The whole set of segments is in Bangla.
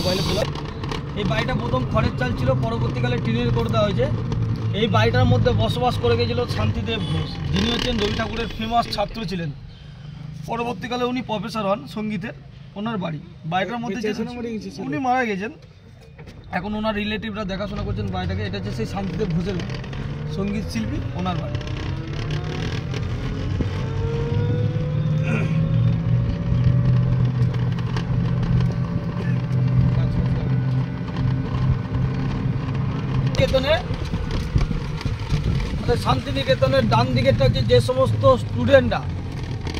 মোবাইলে তোলা। এই বাড়িটা প্রথম খড়ের চাল ছিল, পরবর্তীকালে টিনের করে দেওয়া হয়েছে। এই বাড়িটার মধ্যে বসবাস করে গিয়েছিল শান্তিদেব ঘোষ, যিনি হচ্ছেন রবি ঠাকুরের ফেমাস ছাত্র ছিলেন। পরবর্তীকালে উনি প্রফেসর হন সঙ্গীতের। ওনার বাড়িটার মধ্যে উনি মারা গেছেন। এখন ওনার রিলেটিভরা দেখাশোনা করছেন বাড়িটাকে। এটা হচ্ছে সেই শান্তিদেব ঘোষের সঙ্গীত শিল্পী, ওনার বাড়ি। শান্তিনিকেতনের ডান দিকেরটা হচ্ছে যে সমস্ত স্টুডেন্টরা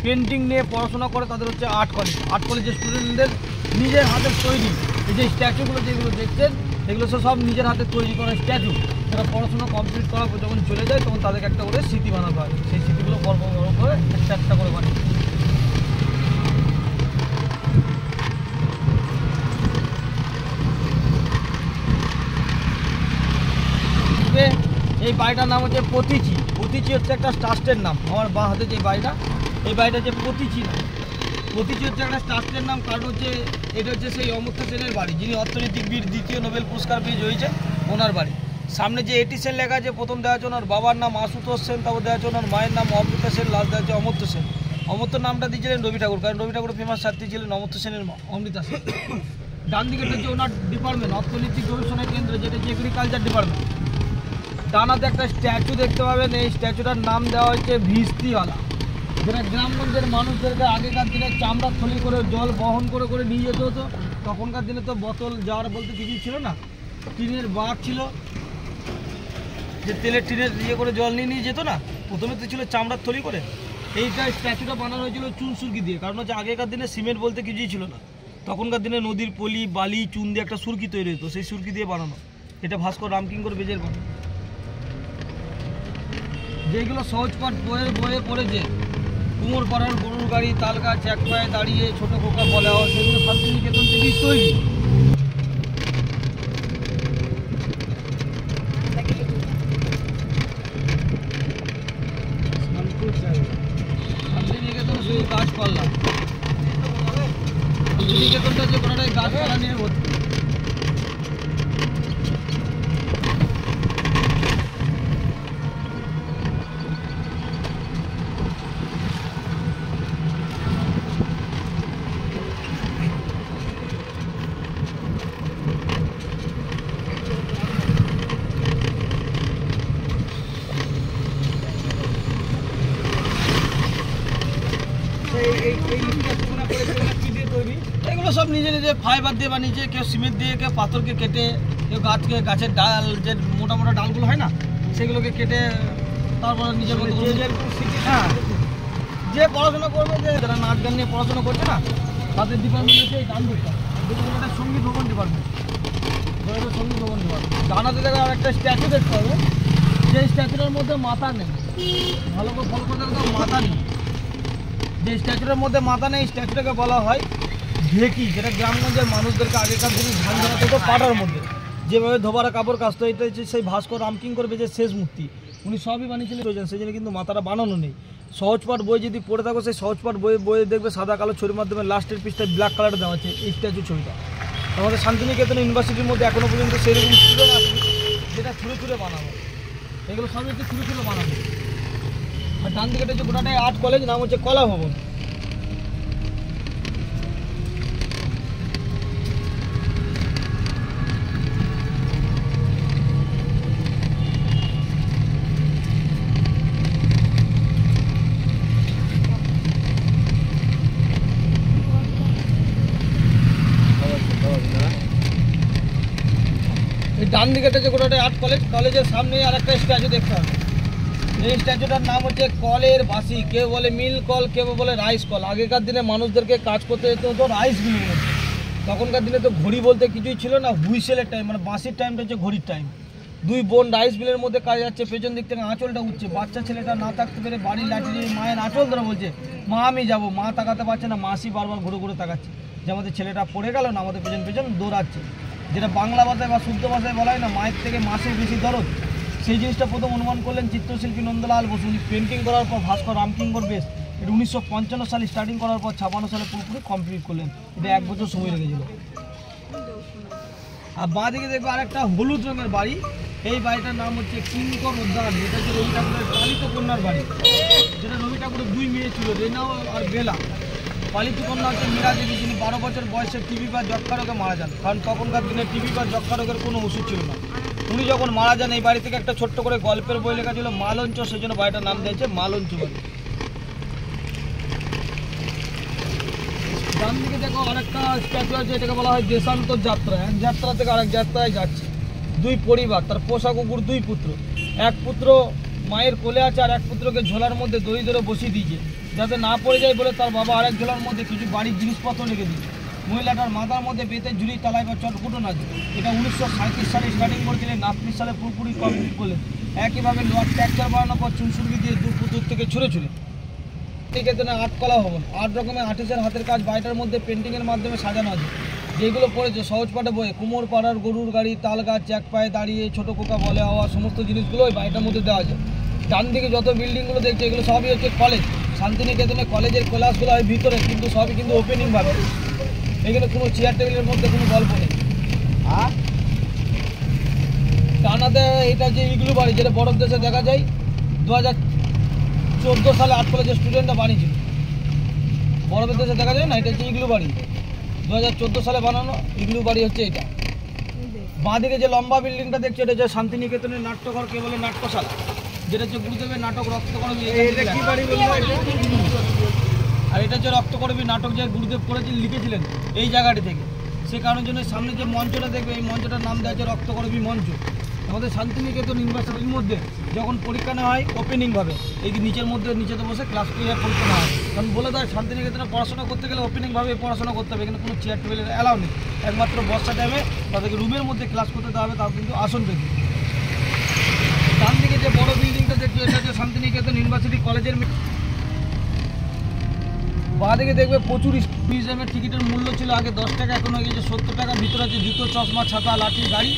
পেন্টিং নিয়ে পড়াশোনা করে, তাদের হচ্ছে আর্ট কলেজ। আর্ট কলেজের স্টুডেন্টদের নিজের হাতের তৈরি এই যে স্ট্যাচুগুলো যেগুলো দেখছেন, এগুলো সব নিজের হাতে তৈরি করা স্ট্যাচু। যারা পড়াশোনা কমপ্লিট করার পর যখন চলে যায়, তখন তাদেরকে একটা করে স্মৃতি বানাতে হয়। সেই স্মৃতিগুলো গল্প করে একটা করে বানায়। এই বাড়িটার নাম হচ্ছে পতিচি। পতিচি হচ্ছে একটা ট্রাস্টের নাম। আমার বাঁ হাতে যে বাড়িটা, এই বাড়িটা হচ্ছে পতিচি নাম। পতিচি হচ্ছে একটা ট্রাস্টের নাম, কারণ হচ্ছে এটা হচ্ছে সেই অমর্ত্য সেনের বাড়ি, যিনি অর্থনীতিবিদ, দ্বিতীয় নোবেল পুরস্কার পেয়ে হয়েছে, ওনার বাড়ি। সামনে যে 80 সেন লেখা আছে, প্রথম দেওয়া আছে ওনার বাবার নাম আশুতোষ সেন, তারপর দেওয়া আছে ওনার মায়ের নাম অমৃতা সেন, লাস্ট দেওয়া আছে অমর্ত্য সেন। অমর্ত্য নামটা দিয়েছিলেন রবি ঠাকুর, কারণ রবি ঠাকুর ফেমাস ছাত্রী ছিলেন অমর্ত্য সেনের মা অমৃতা সেন। ডান দিকেটা হচ্ছে ওনার ডিপার্টমেন্ট, অর্থনৈতিক গবেষণা কেন্দ্র, যেটা হচ্ছে এগ্রিকালচার ডিপার্টমেন্ট। ডানাতে একটা স্ট্যাচু দেখতে পাবেন, এই স্ট্যাচুটার নাম দেওয়া হচ্ছে ভিস্তিওয়ালা, যেটা গ্রামগঞ্জের মানুষদেরকে আগেকার দিনে চামড়া থলি করে জল বহন করে করে নিয়ে যেতে হতো। তখনকার দিনে তো বোতল যাওয়ার বলতে কিছুই ছিল না, টিনের বাঘ ছিল, যে তেলের টিনের ইয়ে করে জল নিয়ে যেত না। প্রথমে তো ছিল চামড়ার থলি করে। এইটা স্ট্যাচুটা বানানো হয়েছিল চুন সুরকি দিয়ে, কারণ হচ্ছে আগেকার দিনে সিমেন্ট বলতে কিছুই ছিল না। তখনকার দিনে নদীর পলি, বালি, চুন দিয়ে একটা সুরকি তৈরি হতো, সেই সুরকি দিয়ে বানানো। এটা ভাস্কর রামকিঙ্কর বেজের বানানো। যেগুলো সহজ পাঠ বয়ে পড়েছে, কুমোর পাড়ার গরুর গাড়ি, তাল গাছ, এক পায়ে দাঁড়িয়ে, ছোট খোকা বলা হয়, সেগুলো শান্তিনিকেতন থেকেই তৈরি। শান্তিনিকেতন শুধু গাছপালা, শান্তিনিকেতনটা যে কোনোটাই গাছপালা নিয়ে ভর্তি। এগুলো সব নিজে নিজে ফাইবার দিয়ে বানিয়েছে, কেউ সিমেন্ট দিয়ে, কেউ পাথরকে কেটে, কেউ গাছের ডাল, যে মোটা মোটা ডালগুলো হয় না, সেগুলোকে কেটে তারপর নিজের মতো। হ্যাঁ, যে পড়াশোনা করবে, যে যারা নাচ গান নিয়ে পড়াশোনা করছে না, তাদের ডিপার্টমেন্ট হচ্ছে এই গান দিকটা, একটা সঙ্গীত ভবন ডিপার্টমেন্ট। সঙ্গীত ভবন ডিপার্টমেন্ট জানাতে দেখে আর একটা স্ট্যাচু দেখতে হবে, যে স্ট্যাচুটার মধ্যে মাথা নেই। ভালো করে ফলো করে দেখো, মাথা নেই। যে স্ট্যাচুটার মধ্যে মাথা নেই, স্ট্যাচুটাকে বলা হয় ঢেকি, যেটা গ্রামগঞ্জের মানুষদেরকে আগেকার দিনে ধান ধরাতে হতো পাটার মধ্যে, যেভাবে ধোবারা কাপড় কাচতো। এটা হচ্ছে সেই ভাস্কর রামকিঙ্কর বেজের শেষ মূর্তি, উনি সবই বানিয়েছিলেন, সেই জন্য কিন্তু মাথাটা বানানো নেই। সহজপাঠ বই যদি পড়ে থাকো, সেই সহজপাঠ বইয়ে দেখবে সাদা কালো ছবির মাধ্যমে লাস্টের পিসটায় ব্ল্যাক কালার দেওয়া আছে এই স্ট্যাচু ছবিটা। আমাদের শান্তিনিকেতন ইউনিভার্সিটির মধ্যে এখনও পর্যন্ত সেরকম স্টুডেন্ট আছে যেটা ছুঁড়ে বানাবো। এগুলো সবই হচ্ছে ছুঁড়ে বানাবো। আর ডান দিকেটা হচ্ছে গোটাটাই আর্ট কলেজ, নাম হচ্ছে কলা ভবন। এই ডান দিকেটা যে গোটাটাই আর্ট কলেজ, কলেজের সামনে আর একটা স্ট্যাচু দেখতে হবে। এই স্ট্যাচুটার নাম হচ্ছে কলের বাসি। কেউ বলে মিল কল, কেউ বলে রাইস কল। আগেকার দিনে মানুষদেরকে কাজ করতে যেতে হতো রাইস মিলের মধ্যে। তখনকার দিনে তো ঘড়ি বলতে কিছুই ছিল না, হুইসেলের টাইম, মানে বাঁশির টাইমটা হচ্ছে ঘড়ির টাইম। দুই বোন রাইস মিলের মধ্যে কাজ যাচ্ছে, পেছন দিক থেকে আঁচলটা উঠছে। বাচ্চা ছেলেটা না থাকতে পেরে বাড়ির লাঠি দিয়ে মায়ের আঁচল ধরে বলছে, মা আমি যাবো। মা তাকাতে পারছে না, মাসি বারবার ঘুরে তাকাচ্ছে যে আমাদের ছেলেটা পড়ে গেল না, আমাদের পেছন দৌড়াচ্ছে। যেটা বাংলা ভাষায় বা শুদ্ধ ভাষায় বলা হয় না, মায়ের থেকে মাসের বেশি দরদ। সেই জিনিসটা প্রথম অনুমান করলেন চিত্রশিল্পী নন্দলাল বসু। উনি পেন্টিং করার পর ভাস্কর রামকিঙ্কর বেশ এটা 1955 সালে স্টার্টিং করার পর 56 সালে পুরোপুরি কমপ্লিট করলেন। এটা 1 বছর সময় লেগেছিল। আর বাঁ দিকে দেখবো আরেকটা হলুদ রঙের বাড়ি, এই বাড়িটার নাম হচ্ছে কিঙ্কর উদ্যান। এটা হচ্ছে রবি ঠাকুরের পালিত কন্যার বাড়ি, যেটা রবি ঠাকুরের 2 মেয়ে ছিল, রেনাও আর বেলা। পালিত কন্যা হচ্ছে মীরা দেবী, যিনি 12 বছর বয়সে টিবি বা যক্ষা রোগে মারা যান। কারণ তখনকার দিনে টিবি বা যক্ষা রোগের কোনো ওষুধ ছিল না। উনি যখন মারা যান, এই বাড়ি থেকে একটা ছোট্ট করে গল্পের বই লেখা ছিল মালঞ্চ, সেই জন্য বাড়িটার নাম দিয়েছে মালঞ্চ বাড়ি। ডান দিকে দেখো আরেকটা স্ট্যাচু আছে, এটাকে বলা হয় দেশান্তর যাত্রা। এক যাত্রা থেকে আরেক যাত্রায় যাচ্ছে 2 পরিবার, তার পোষা কুকুর 2 পুত্র। এক পুত্র মায়ের কোলে আছে, আর এক পুত্রকে ঝোলার মধ্যে দড়ি ধরে বসিয়ে দিয়েছে যাতে না পড়ে যায় বলে। তার বাবা আরেক ঝোলার মধ্যে কিছু বাড়ির জিনিসপত্র রেখে দিয়েছে। মহিলাটার মাথার মধ্যে বেতের ঝুড়ি, তালায় বা চটকুটন আছে। এটা 1937 সালে স্টার্টিং করেছিলেন, 38 সালে পুরোপুরি কমপ্লিট করলেন। একইভাবে লোহার ট্র্যাকচার বানানোর পর চুনসুরকি দিয়ে দূর থেকে ছুঁড়ে নিকেতনে 8 কলা ভবন, 8 রকমের আর্টিসের হাতের কাজ বাড়িটার মধ্যে পেন্টিংয়ের মাধ্যমে সাজানো আছে। যেগুলো পড়েছে সহজ পাঠে বইয়ে, কুমোর পাড়ার গরুর গাড়ি, তাল গাছ, এক পায়ে দাঁড়িয়ে, ছোটো কোকা বলে হওয়া, সমস্ত জিনিসগুলো ওই বাড়িটার মধ্যে দেওয়া আছে। ডান দিকে যত বিল্ডিংগুলো দেখছে এগুলো সবই হচ্ছে কলেজ। শান্তিনিকেতনে কলেজের ক্লাসগুলো হয় ভিতরে, কিন্তু সবই কিন্তু ওপেনিংভাবে। এখানে কোনো চেয়ার টেবিলের মধ্যে কোনো গল্প নেই। আর টানাতে এটা যে ইগলু বাড়ি, যেটা বরফ দেশে দেখা যায়, 2014 সালে 8 কলেজের স্টুডেন্টরা বানিয়েছিল। বরফের দেশে দেখা যায় না, এটা হচ্ছে ইগলু বাড়ি, 2014 সালে বানানো ইগলু বাড়ি হচ্ছে এটা। বাঁ দিকে যে লম্বা বিল্ডিংটা দেখছো, এটা হচ্ছে শান্তিনিকেতনের নাট্যঘর, কে বলে নাট্যশালা, যেটা হচ্ছে গুরুদেবের নাটক রক্তকরবী। এটা কি বাড়ি বলবো? আর এটা হচ্ছে রক্তকরবী নাটক যে গুরুদেব করেছিলেন, লিখেছিলেন এই জায়গাটি থেকে। সে কারণের জন্য সামনে যে মঞ্চটা দেখবে, এই মঞ্চটার নাম দেওয়া হচ্ছে রক্তকরবী মঞ্চ। আমাদের শান্তিনিকেতন ইউনিভার্সিটির মধ্যে যখন পরীক্ষা নেওয়া হয় ওপেনিংভাবে, এই নিচেতে বসে ক্লাস ক্লিয়ার পরীক্ষা নেওয়া হয়। কারণ বলে দেয় শান্তিনিকেতনে পড়াশোনা করতে গেলে ওপেনিংভাবে পড়াশোনা করতে হবে, এখানে কোনো চেয়ার টেবিলের অ্যালাউ নেই। একমাত্র বর্ষা টাইমে তাদেরকে রুমের মধ্যে ক্লাস করতে দেওয়া হবে, তাও কিন্তু আসন পেতে। ডান দিকে যে বড় বিল্ডিংটা দেখছি, এটা হচ্ছে শান্তিনিকেতন ইউনিভার্সিটি কলেজের। বাঁ দিকে দেখবে প্রচুর মিউজিয়ামের টিকিটের মূল্য ছিল আগে 10 টাকা, এখন হয়ে গেছে 70 টাকা। ভিতরে আছে জুতো, চশমা, ছাতা, লাঠি, গাড়ি,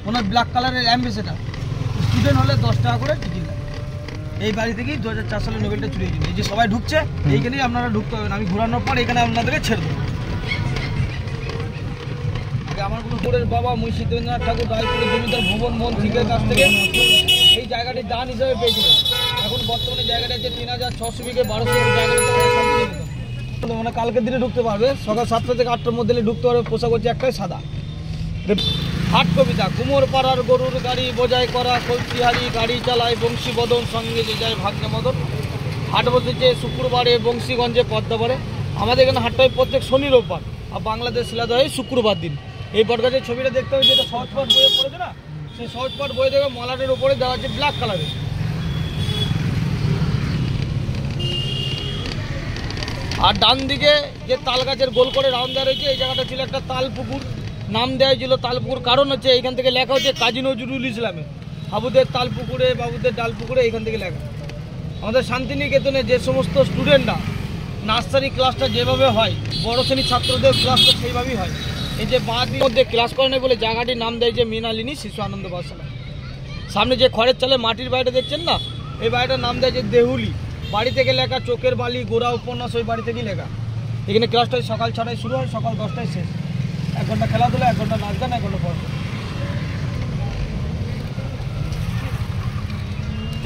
ওনার ব্ল্যাক কালারের অ্যাম্বাসেডার। স্টুডেন্ট হলে 10 টাকা করে টিকিট লাগে। এই বাড়ি থেকেই 2004 সালে নোবেলটা চুরি হয়েছিল। এই যে সবাই ঢুকছে, এইখানেই আপনারা ঢুকতে হবেন। আমি ঘোরানোর পর এখানে আপনাদেরকে ছেড়ে দেবো। আমার কোনো পুরের বাবা মুন্সিদেন্দ্রনাথ ঠাকুর রায়পুরের জমিদার ভুবন মোহন সিংহের কাছ থেকে এই জায়গাটি দান হিসাবে পেয়েছিলেন। এখন বর্তমানে জায়গাটা হচ্ছে 3600 বিঘে 1200 জায়গাটা। মানে কালকের দিনে ঢুকতে পারবে, সকাল 7টা থেকে 8টার মধ্যে ঢুকতে পারবে। পোশাক হচ্ছে একটাই সাদা। হাট কবিতা, কুমোর পাড়ার গরুর গাড়ি বোঝাই করা, কলসিহারি গাড়ি চালায় বংশী বদন, সঙ্গে যে যায় ভাগ্নে মদন। হাট বসেছে শুক্রবারে বংশীগঞ্জে পদ্মাপাড়ে। আমাদের এখানে হাটটা হয় প্রত্যেক শনি রোববার, আর বাংলাদেশ শিলাদা হয় শুক্রবার দিন। এই বটগাছের ছবিটা দেখতে হবে, যেটা সহজপাঠ বইয়ে পড়েছে না, সেই সহজপাঠ বই দেখবে মলাটের উপরে দেওয়া আছে ব্ল্যাক কালারের। আর ডান দিকে যে তাল গাছের গোল করে রাউন্ড দেওয়া রয়েছে, এই জায়গাটা ছিল একটা তাল পুকুর। নাম দেওয়া ছিল তাল পুকুর, কারণ হচ্ছে এইখান থেকে লেখা হচ্ছে কাজী নজরুল ইসলামের হাবুদের তাল পুকুরে, বাবুদের ডাল পুকুরে, এইখান থেকে লেখা। আমাদের শান্তিনিকেতনে যে সমস্ত স্টুডেন্টরা নার্সারি ক্লাসটা যেভাবে হয়, বড় শ্রেণীর ছাত্রদের ক্লাসটা সেইভাবেই হয়। এই যে বাঁধের মধ্যে ক্লাস করে নেই বলে জায়গাটির নাম দেয় যে মৃণালিনী শিশু আনন্দ পাঠশালা। সামনে যে খড়ের চালে মাটির বাড়িটা দেখছেন না, এই বাড়িটার নাম দেয় যে দেহুলি। বাড়ি থেকে লেখা চোখের বালি, গোড়া উপন্যাস, ওই বাড়ি থেকেই লেখা। এখানে ক্লাসটাই সকাল 6টায় শুরু হয়, সকাল 10টায় শেষ। 1 ঘন্টা খেলাধুলা, 1 ঘন্টা নাচ গান, 1 ঘন্টা পড়া।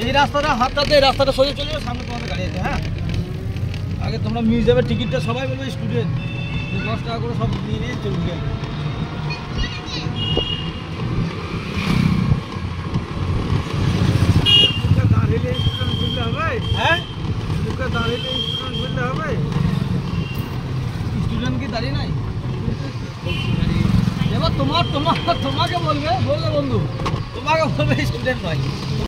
এই রাস্তাটা হাতটাতে, এই রাস্তাটা সোজা চলে যাবে, সামনে তোমাদের গাড়ি আছে। হ্যাঁ, আগে তোমরা মিউজিয়ামের টিকিটটা সবাই বলবে স্টুডেন্ট 10 টাকা করে সব নিয়ে নিয়ে চলে গেল। হ্যাঁ, স্টুডেন্ট কি দাঁড়িয়ে নাই? এবার তোমাকে বলবে বন্ধু, তোমাকে বলবে স্টুডেন্ট নয়।